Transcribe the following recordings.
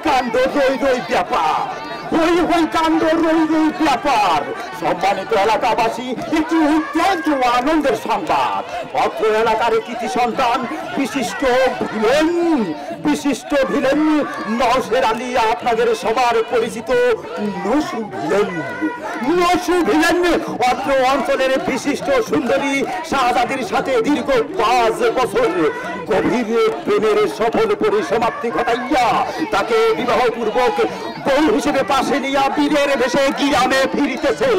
কাণ্ড রই রই ব্যাপার, হই কাণ্ড রই রই ব্যাপার। সম্মানিত এলাকাবাসী, একটি অত্যন্ত আনন্দের সংবাদ। অত্র এলাকার কৃতি সন্তান বিশিষ্ট ভিলেন নওশের আলী, আপনাদের সবার পরিচিত নসু ভিলেন অত্র অঞ্চলের বিশিষ্ট সুন্দরী শাহজাদির সাথে দীর্ঘ 5 বছর গভীর প্রেমের সফল পরিসমাপ্তি ঘটাইয়া তাকে বিবাহপূর্বক বউ হিসেবে পাশে নিয়ে বীরের ভেসে গিরামে ফিরিতেছে।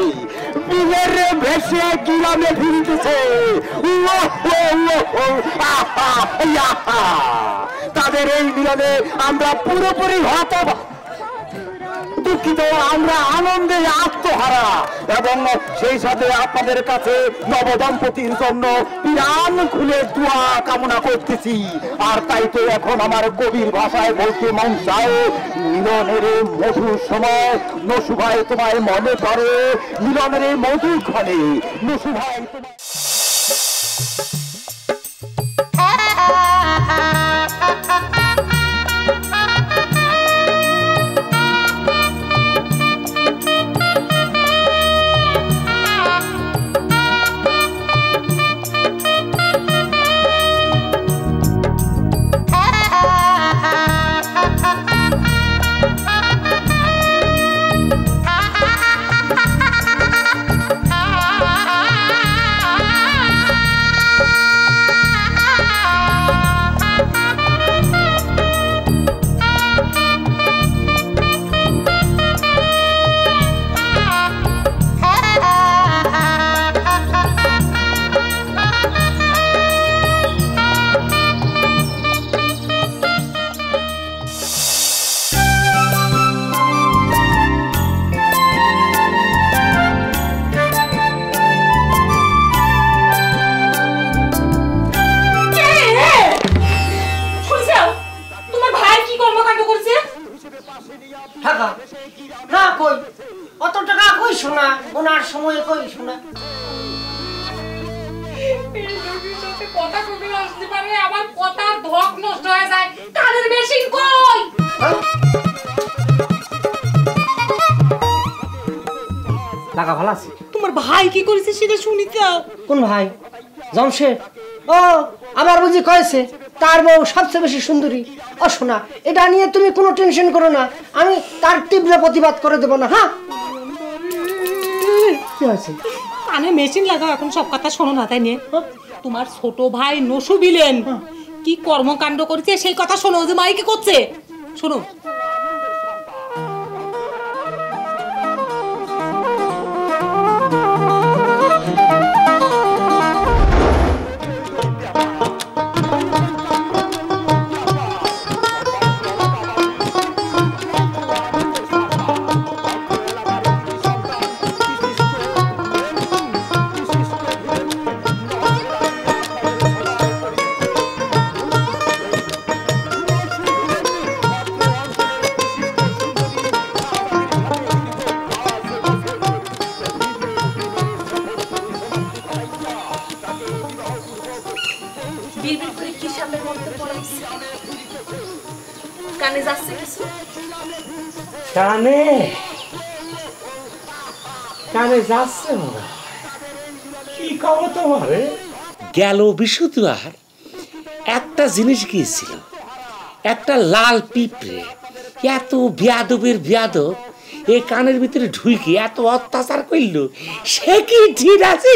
তাদের এই মিলনে আমরা পুরোপুরি দুঃখিত, আমরা আনন্দে আত্মহারা এবং সেই সাথে আপনাদের কাছে নবদম্পতির জন্য প্রাণ খুলে দোয়া কামনা করতেছি। আর তাই তো এখন আমার গভীর ভাষায় বলতে মন চায়, মিলনের মধুর সময় নসু ভাই তোমায় মনে পড়ে, মিলনের মধুর ক্ষণে নসু ভাই তোমায়। তোমার ভাই কি করেছে সেটা শুনি তো। কোন ভাই? জমশেদ? ও আমার বুঝি কয়েছে তার বউ সবচেয়ে বেশি সুন্দরী। ও শোনা, এটা নিয়ে তুমি কোনো টেনশন করো না, আমি তার তীব্র প্রতিবাদ করে দেবো না। হ্যাঁ, কি হয়েছে? কানে মেশিন লাগাও, এখন সব কথা শোনো না, তাই নিয়ে তোমার ছোট ভাই নসু বিলেন কি কর্মকাণ্ড করেছে সেই কথা শোনো, যে মাই কি করছে শোনো। গেল বিশুদ্ধবার একটা জিনিস গিয়েছিল, একটা লাল পিঁপড়ে, এত বেয়াদবের বেয়াদব, এই কানের ভিতরে ঢুকে এত অত্যাচার করল, সে কি ঠিক আছে?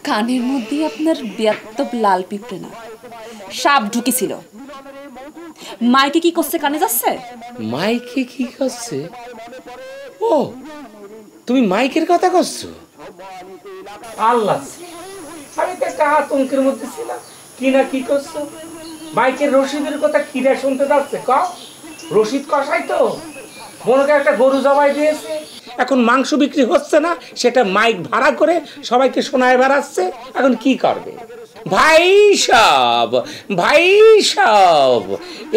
কানের মধ্যে আপনার বেয়াদব লাল পিঁপড়ে না, সাপ ঢুকেছিল। মাইকে কি করছে? কানে যাচ্ছে? মাইকে কি করছে? ও, তুমি মাইকের কথা করছো? আল্লাহ, আমি তো একটা আতঙ্কের মধ্যে ছিলাম, কি না কি করছো। মাইকের রশিদের কথা কিরা শুনতে যাচ্ছে? রশিদ কষাই তো মনে করে একটা গরু জবাই দিয়েছে, এখন মাংস বিক্রি হচ্ছে না, সেটা মাইক ভাড়া করে সবাইকে শোনায় বেড়াচ্ছে। এখন কি করবে? ভাই সব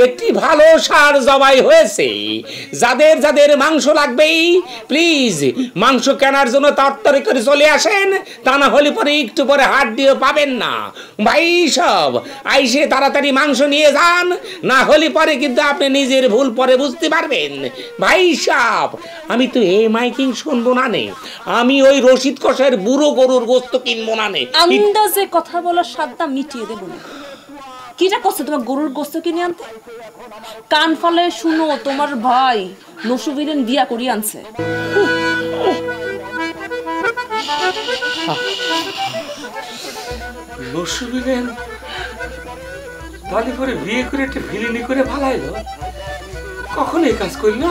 একটি ভালো সার জবাই হয়েছে। যাদের যাদের মাংস লাগবেই প্লিজ মাংস কেনার জন্য তাড়াতাড়ি করে চলে আসেন, তা না হলে পরে একটু পরে হাট দিয়ে পাবেন না। ভাই সব আইসে তাড়াতাড়ি মাংস নিয়ে যান, না হলে পরে কিন্তু আপনি নিজের ভুল পরে বুঝতে পারবেন। ভাই সব আমি তো এই মাইকিং শুনবো না নে, আমি ওই রশিদ কষায়ের বুড়ো গরুর গোস্ত কিনবো না নে। আন্দাজে কথা বলার সাদটা মিটিয়ে দেবো না। কিটা করছে তোমার গরুর গোস্ত কিনে আনতে? কান ফালে শুনো, তোমার ভাই নসুবিলেন বিয়া করিয়ে আনছে। নসুবিলেন তাহলে পরে বিয়ে করে একটা ভিলিনি করে ভালাইলো? কখন এই কাজ করলো?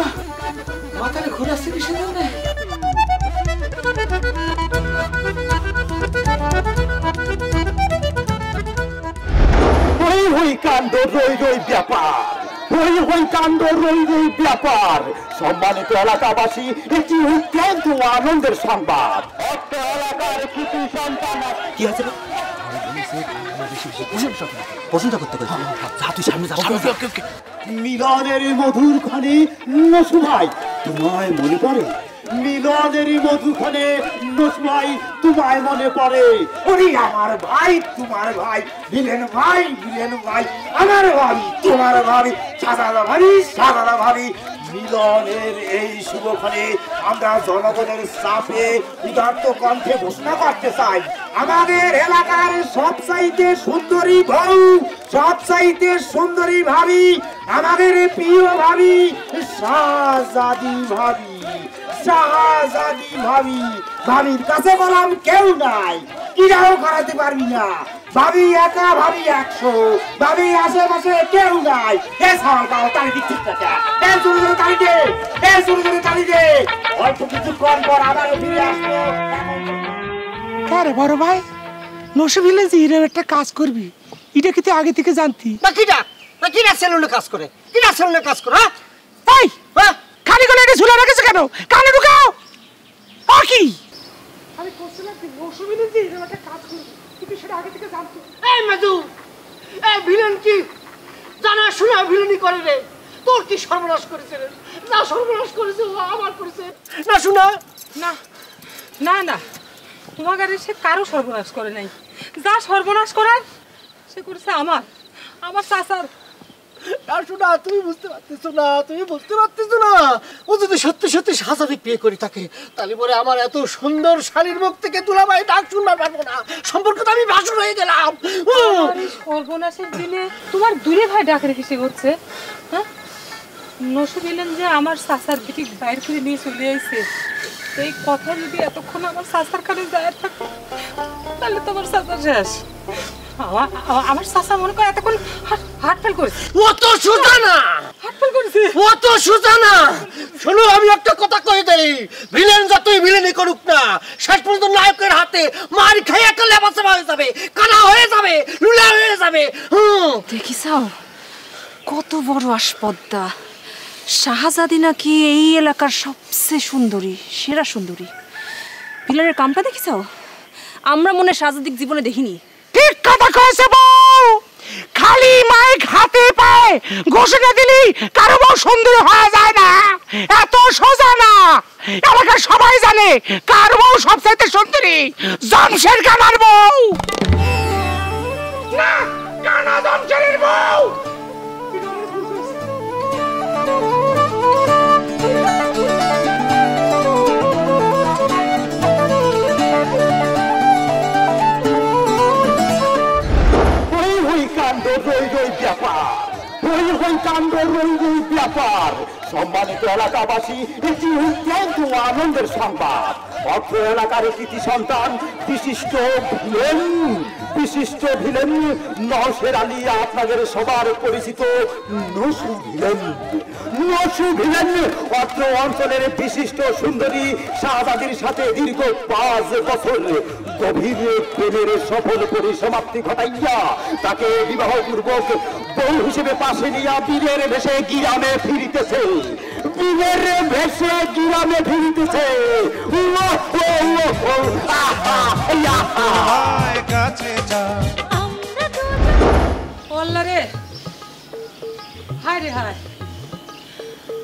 মাথায় ঘুরাচ্ছে কিসের জন্য? হই কাণ্ড রই ব্যাপার, হই কাণ্ড রই ব্যাপার। সম্মানিত এলাকাবাসী, একটি অত্যন্ত আনন্দের সংবাদ। একটা এলাকার কিছু সন্তান কি আছে প্রশংসা করতে মিলনের মধুর খানে নসু ভাই তোমায় মনে পড়ে? মিলনের মধুখানে নসু ভাই তোমায় মনে পড়ে? ওরে আমার ভাই, তোমার ভাই ভিলেন ভাই, আমার ভাবি, তোমার ভাবি, সাদাদা ভাবি। মিলনের এই শুভক্ষণে আমরা জনগণের চাপে উদাত্ত কণ্ঠে ঘোষণা করতে চাই, আমাদের এলাকার সবচাইতে সুন্দরী বউ, সবচাইতে সুন্দরী ভাবি, আমাদের প্রিয় ভাবি শাহজাদি ভাবি, ভাবির কাছে বললাম কেউ নাই, কিরাও করাতে পারবি না। ভাবি একা, ভাবি 100, ভাবি আশেপাশে কেউ নাই। অল্প কিছুক্ষণ পর আবারও ফিরে আসবো। আরে বড় ভাই, নসুবিলে যে এরকম একটা কাজ করবি, এটা কি তুই আগে থেকে জানতি? কিনা সেলুনে কাজ করে, এই খালি গলে এটা ঝুলে রেখেছে কেন? কানে ঢুকাও। ও কি আমি কোশ্চেন কি নসুবিলে যে এরকম একটা কাজ করবি, তুই সেটা আগে থেকে জানতি? এই মধু, এই ভিলেন কি জানা শোনা ভিলেনি করে রে? তোর কি সর্বনাশ করেছে রে? না সর্বনাশ করেছে ও আমার করেছে না শোনা। না তোমার গাড়ি সে কারো সর্বনাশ করে নাই। যা সর্বনাশ করার সে করেছে আমার চাচার। শোনা, তুমি বুঝতে পারতেছো না, ও যদি সত্যি সত্যি শাহজাদি বিয়ে করি থাকে, তাহলে পরে আমার এত সুন্দর শালীর মুখ থেকে দুলাভাই ডাক শুনবার পারবো না, সম্পর্কে তো আমি ভাসুর হয়ে গেলাম। সর্বনাশের দিনে তোমার দূরে ভাই ডাক রেখে সে করছে। হ্যাঁ, নসুবিলেন যে আমার চাচার দিকে বাইর করে নিয়ে চলে আসছে, এই কথা যদি এতক্ষণ আমার চাচার কানে যায় থাকে, তাহলে তোমার চাচা শেষ। আমার চাচা মনে করে এতক্ষণ হার্টফেল করেছে। ও তো সোজা না, শোনো, আমি একটা কথা কই দেই, ভিলেন যতই ভিলেনি করুক না, শেষ পর্যন্ত নায়কের হাতে মার খেয়ে একটা লেবাসা হয়ে যাবে, কানা হয়ে যাবে, লুলা হয়ে যাবে। দেখিসাও কত বড় আসপদ্দা। শাহজাদি নাকি এই এলাকার সবচেয়ে সুন্দরী, সেরা সুন্দরী। ভিলেনের কামটা দেখিসাও, আমরা মনে শাহজাদিক জীবনে দেখিনি। ঠিক কথা কইছে বউ, খালি মাইক হাতে পায় ঘোষণা দিলি কারো বউ সুন্দর হয়ে যায় না, এত সোজা না। এলাকার সবাই জানে কার বউ সবচাইতে সুন্দরী, জমশের কানার বউ না, কানা জমশেরের বউ। সম্মানিত এলাকাবাসী, একটি অত্যন্ত আনন্দের সংবাদ। অত্র এলাকার কৃতি সন্তান বিশিষ্ট ভিলেন নওশের আলী, আপনাদের সবার পরিচিত নসু ভিলেন অত্র অঞ্চলের বিশিষ্ট সুন্দরী শাহজাদির সাথে দীর্ঘ 5 বছর গভীর প্রেমের সফল পরিসমাপ্তি ঘটাইয়া তাকে বিবাহপূর্বক বউ হিসেবে পাশে নিয়ে বীরের ভেসে গিরামে ফিরিতেছে। কাছে যা আল্লাহ রে, হায় রে হায়,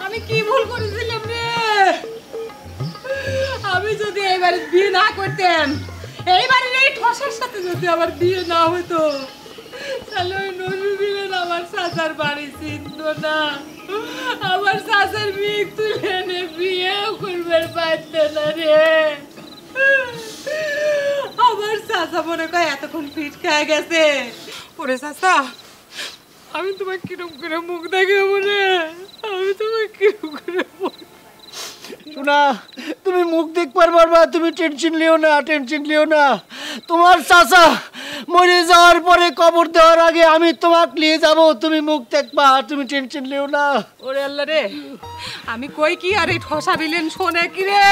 আমি কি ভুল করেছিলাম রে? আমি যদি এইবারে বিয়ে না করতাম, এইবারে এই ঠসার সাথে যদি আমার বিয়ে না হতো, তাহলে ওই নজরুল আমার চাচার বাড়ি চিনত না, আমার চাচার মেয়ে তুলে এনে বিয়েও করবার পারত না রে। আমার চাচা মনে কয় এতক্ষণ পিঠ খেয়ে গেছে। ওরে চাচা, আমি তোমার কিরম করে মুখ দেখাবো রে? আমি তোমার কিরম করে শোনা, তুমি মুখ দেখবার পারবা, তুমি টেনশন লিও না, টেনশন লিও না। তোমার চাচা মরে যাওয়ার পরে কবর দেওয়ার আগে আমি তোমাকে নিয়ে যাব, তুমি মুখ দেখবা, তুমি টেনশন লিও না। ওরে আল্লাহ রে, আমি কই কি আর এই ঠসা দিলেন শোনে কি রে?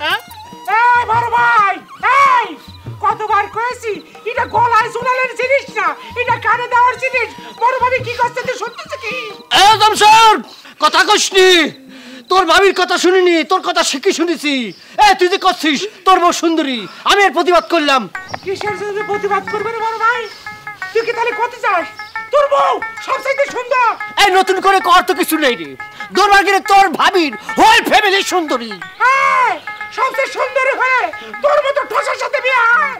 হ্যাঁ, এই বড় ভাই, এই কতবার কইছি এটা গলায় ঝুলানোর জিনিস না, এটা কানে দেওয়ার জিনিস। বড় ভাবি কি করছে তুই শুনতেছ কি? একদম স্যার, কথা কইসনি, তোর ভাবির কথা শুনিনি, তোর কথা শিখে শুনেছি। তুই যে করছিস তোর বউ সুন্দরী, আমি এর প্রতিবাদ করলাম। কিসের জন্য প্রতিবাদ করবে রে বড় ভাই? তুই কি তাহলে কত চাস তোর বউ সবচেয়ে সুন্দর? এই নতুন করে কর তো কিছু নেই রে, দরবারে তোর ভাবির হোল ফ্যামিলি সুন্দরী। হ্যাঁ, সবচেয়ে সুন্দরী হয়ে তোর মতো ঠসার সাথে বিয়ে হয়?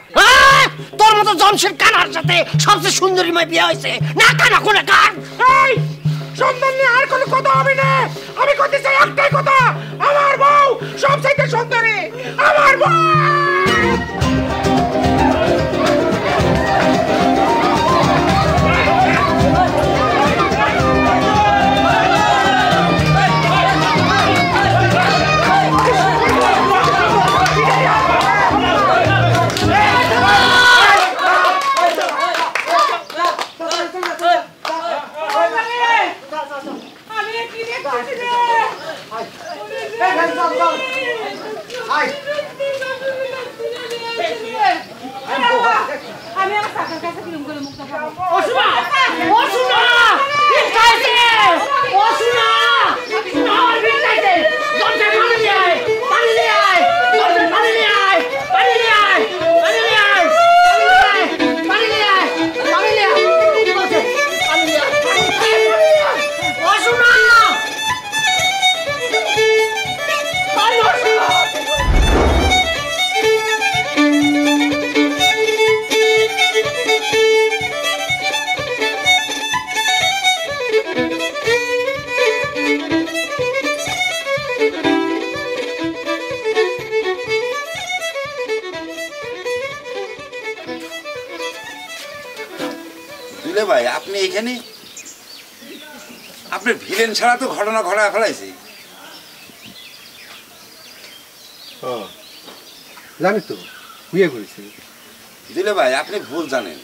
তোর মতো জমশের কানার সাথে সবচেয়ে সুন্দরী মেয়ে বিয়ে হয়েছে না? কানা কোনে কান? এই সুন্দর নিয়ে আর কোনো কথা হবে না। আমি করতে চাই একটাই কথা, আমার বউ সবচেয়ে সুন্দরী, আমার বউ। আমি আমার চাচার কাছে কিরম করে মুখ দেখাবো? ভাই আপনি এখানে আপনার ভিলেন ছাড়া তো ঘটনা ঘটা ফেলাইছে। জানি তো বিয়ে করেছি। দিলে ভাই আপনি ভুল জানেন,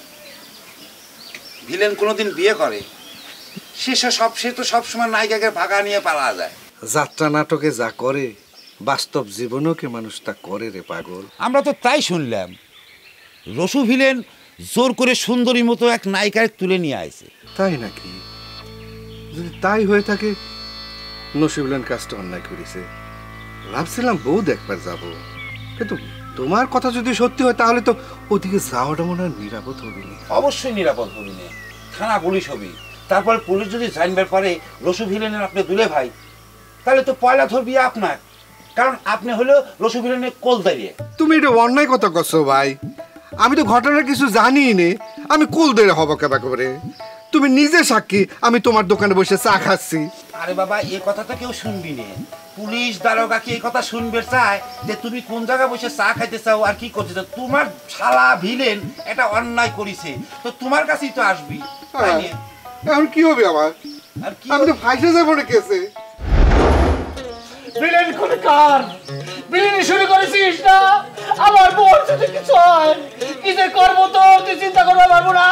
ভিলেন কোনোদিন বিয়ে করে সে তো সবসময় নায়িকাকে ভাগা নিয়ে পালা যায়। যাত্রা নাটকে যা করে বাস্তব জীবনেও কি মানুষ তা করে রে পাগল? আমরা তো তাই শুনলাম, রসু ভিলেন জোর করে সুন্দরী মতো এক নায়িকায় তুলে নিয়ে আসে। তাই নাকি? যদি তাই হয়ে থাকে নসিবুলেন কাজটা অন্যায় করেছে। ভাবছিলাম বউ দেখবার যাব, কিন্তু তোমার কথা যদি সত্যি হয় তাহলে তো ওদিকে যাওয়াটা মনে হয় নিরাপদ হবে না। অবশ্যই নিরাপদ হবে না, থানা পুলিশ হবে। তারপর পুলিশ যদি জানবার পারে রসু ভিলেনের আপনি দুলে ভাই, তাহলে তো পয়লা ধরবি আপনার, কারণ আপনি হলো রসু ভিলেনের কোল দাঁড়িয়ে। তুমি এটা অন্যায় কথা করছো ভাই, আমি তো ঘটনার কিছু জানি নে, আমি কোল ধরে হব কেবা করে? তুমি নিজে সাক্ষী, আমি তোমার দোকানে বসে চা খাচ্ছি। আরে বাবা এই কথাটা কেউ শুনবি না, পুলিশ দারোগা কি এই কথা শুনবে চায় যে তুমি কোন জায়গায় বসে চা খাইতে চাও আর কি করতে চাও? তোমার শালা ভিলেন এটা অন্যায় করেছে তো তোমার কাছেই তো আসবি। এখন কি হবে আমার? আর কি আমি তো ফাইসে যাবো না কেসে। বিলেন কোন কার? বিলেন শুরু করেছিস না? আমার বউ যদি কিছু হয় কি যে করবো তো তুই চিন্তা করতে পারবো না।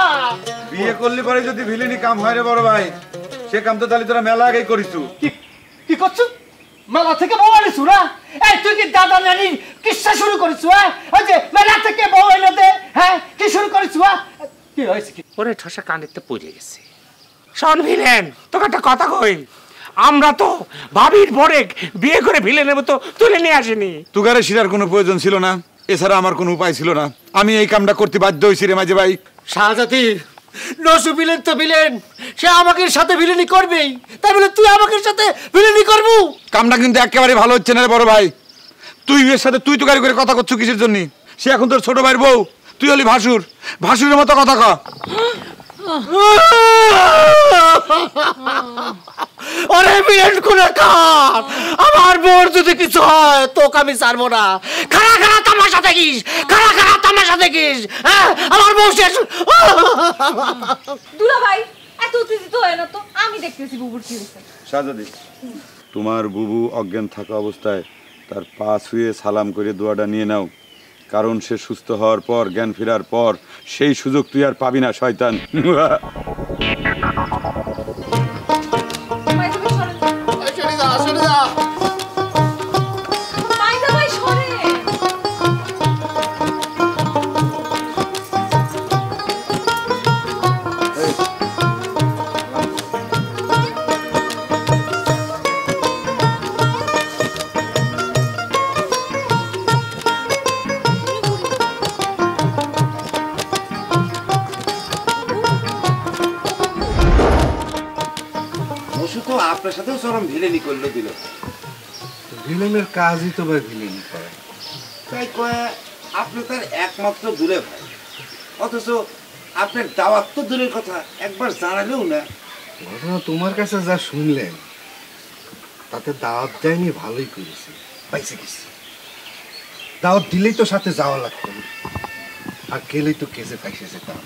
বিয়ে করলে পরে যদি ভিলেনি কাম হয় রে বড় ভাই, সে কাম তো তাহলে তোরা মেলা আগেই করিস। কি করছো? মেলা থেকে বউ আনিস না? এই তুই কি দাদা নানি কিসা শুরু করিস? ওই যে মেলা থেকে বউ এনে দে, হ্যাঁ কি শুরু করিস? কি হয়েছে? কি ওরে ঠসা কানেতে পড়ে গেছে। শোন ভিলেন, তোকে একটা কথা কই, আমরা তো ভাবির বরে বিয়ে করে ভিলেনের মতো তুলে নিয়ে আসিনি। তুগারে শিরার কোনো প্রয়োজন ছিল না, এছাড়া আমার কোনো উপায় ছিল না। আমি এই কামটা করতে বাধ্য হয়েছি রে মাঝে ভাই। শাহজাতি নসু ভিলেন তো ভিলেন, সে আমাকে সাথে ভিলেনি করবেই, তাই বলে তুই আমাকে সাথে ভিলেনি করবো? কামটা কিন্তু একেবারে ভালো হচ্ছে না রে বড় ভাই। তুই এর সাথে তুই তো গাড়ি করে কথা করছো কিসের জন্য? সে এখন তোর ছোট ভাইয়ের বউ, তুই হলি ভাসুর, ভাসুরের মতো কথা ক। ওরে ভিলেন কোনে কার, আমার বোর যদি কিছু হয় তোকে আমি ছাড়বো না। খাড়া খাড়া তামাশা দেখিস, খাড়া খাড়া তামাশা দেখিস। হ্যাঁ, আমার বউ শেষ। দুলা ভাই এত উত্তেজিত হয় না তো, আমি দেখতেছি বুবুর কি হয়েছে। শাহজাদি, তোমার বুবু অজ্ঞান থাকা অবস্থায় তার পা ছুঁয়ে সালাম করে দোয়াটা নিয়ে নাও, কারণ সে সুস্থ হওয়ার পর, জ্ঞান ফেরার পর সেই সুযোগ তুই আর পাবি না শয়তান। আপনার সাথেও চরম ভিলেনি করলো দিল। ভিলেনের কাজই তো ভাই ভিলেনি করে। তাই কয়ে আপনি তার একমাত্র দূরে ভাই, অথচ আপনার দাওয়াত তো দূরের কথা, একবার জানালেও না। ঘটনা তোমার কাছে যা শুনলেন তাতে দাওয়াত দেয়নি, ভালোই করেছি, পাইছে গেছি। দাওয়াত দিলেই তো সাথে যাওয়া লাগতো, আর গেলেই তো কেসে ফাইসে যেতাম।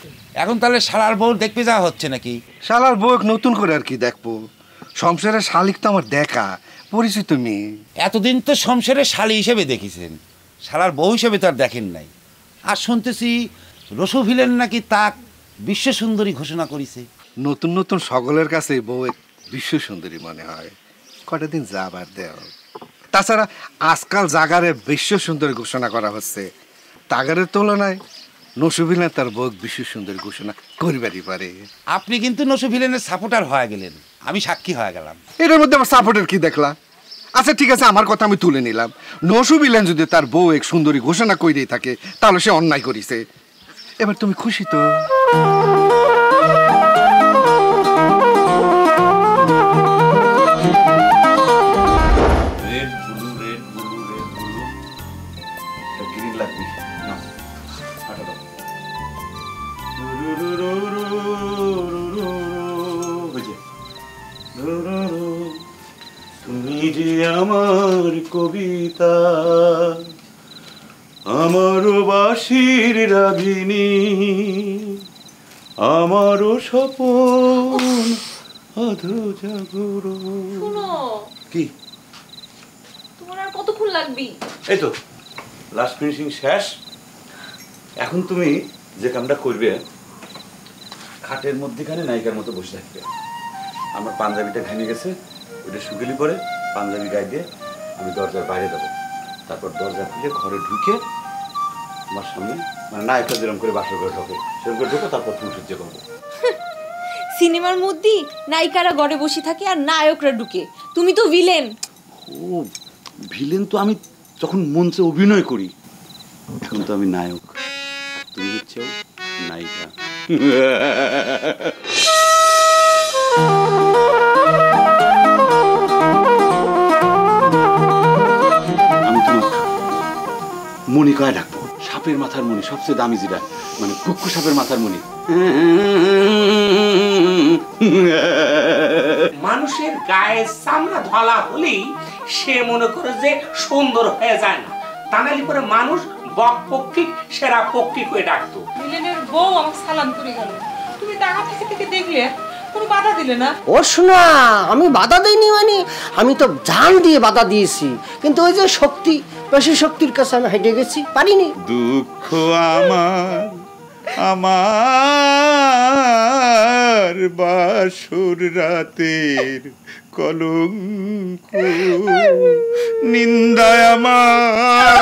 এখন তাহলে শালার বউ দেখতে যাওয়া হচ্ছে নাকি? শালার বউ নতুন করে আর কি দেখবো? সংসারের শালিক তো আমার দেখা পরিচিত মেয়ে। এতদিন তো সংসারের শালি হিসেবে দেখেছেন, শালার বউ হিসেবে তো আর দেখেন নাই। আর শুনতেছি রসু ভিলেন নাকি তাক বিশ্ব সুন্দরী ঘোষণা করেছে। নতুন নতুন সকলের কাছে বউ বিশ্ব সুন্দরী মনে হয়, কটা দিন যাবার দেও। তাছাড়া আজকাল জাগারে বিশ্ব সুন্দরী ঘোষণা করা হচ্ছে, তাগারের তুলনায় নসু ভিলেন তার বউ বিশ্ব সুন্দরী ঘোষণা করিবারই পারে। আপনি কিন্তু নসু ভিলেনের সাপোর্টার হয়ে গেলেন, আমি সাক্ষী হয়ে গেলাম। এটার মধ্যে আমার সাপোর্টের কি দেখলা? আচ্ছা ঠিক আছে, আমার কথা আমি তুলে নিলাম। নসু ভিলেন যদি তার বউ এক সুন্দরী ঘোষণা করেই থাকে তাহলে সে অন্যায় করেছে। এবার তুমি খুশি তো? Red blue red blue red blue, green লাগবে না, আটা দাও। তুমি যে আমার কবিতা, আমারও বাঁশির রাগিনী, আমারও স্বপন আধো জাগরণ। কি তোমার আর কতক্ষণ লাগবে? এই তো লাস্ট ফিনিশিং শেষ। এখন তুমি যে কামটা করবে, খাটের মধ্যেখানে নায়িকার মতো বসে থাকবে। আমার পাঞ্জাবিটা ঘেমে গেছে, ওইটা শুকিলি পরে পাঞ্জাবি গায়ে দিয়ে আমি দরজার বাইরে দেবো। তারপর দরজা খুলে ঘরে ঢুকে আমার সামনে, মানে নায়কটা যেরকম করে বাসা করে ঢোকে সেরকম করে ঢুকে তারপর তুমি সহ্য করবো। সিনেমার মধ্যে নায়িকারা ঘরে বসে থাকে আর নায়করা ঢুকে, তুমি তো ভিলেন। ও ভিলেন তো আমি যখন মঞ্চে অভিনয় করি, এখন তো আমি নায়ক, তুমি হচ্ছে নায়িকা। আমি তোমার মণি কয় ডাকবো, সাপের মাথার মণি, সবচেয়ে দামি যেটা, মানে কুক্কু সাপের মাথার মণি। মানুষের গায়ে চামড়া ধলা হলেই সে মনে করে যে সুন্দর হয়ে যায় না, তা নাহলে করে মানুষ বক পক্ষী সেরা পক্ষী করে ডাকতো। ভিলেনের বউ আমাকে সালাম করে গেল, তুমি টাকা থেকে দেখলে কোনো বাধা দিলে না? ও শোনা, আমি বাধা দেইনি, মানে আমি তো জান দিয়ে বাধা দিয়েছি, কিন্তু ওই যে শক্তি, বেশি শক্তির কাছে আমি হেঁটে গেছি, পারিনি। দুঃখ আমার আমার বাসর রাতের কলঙ্ক, নিন্দায় আমার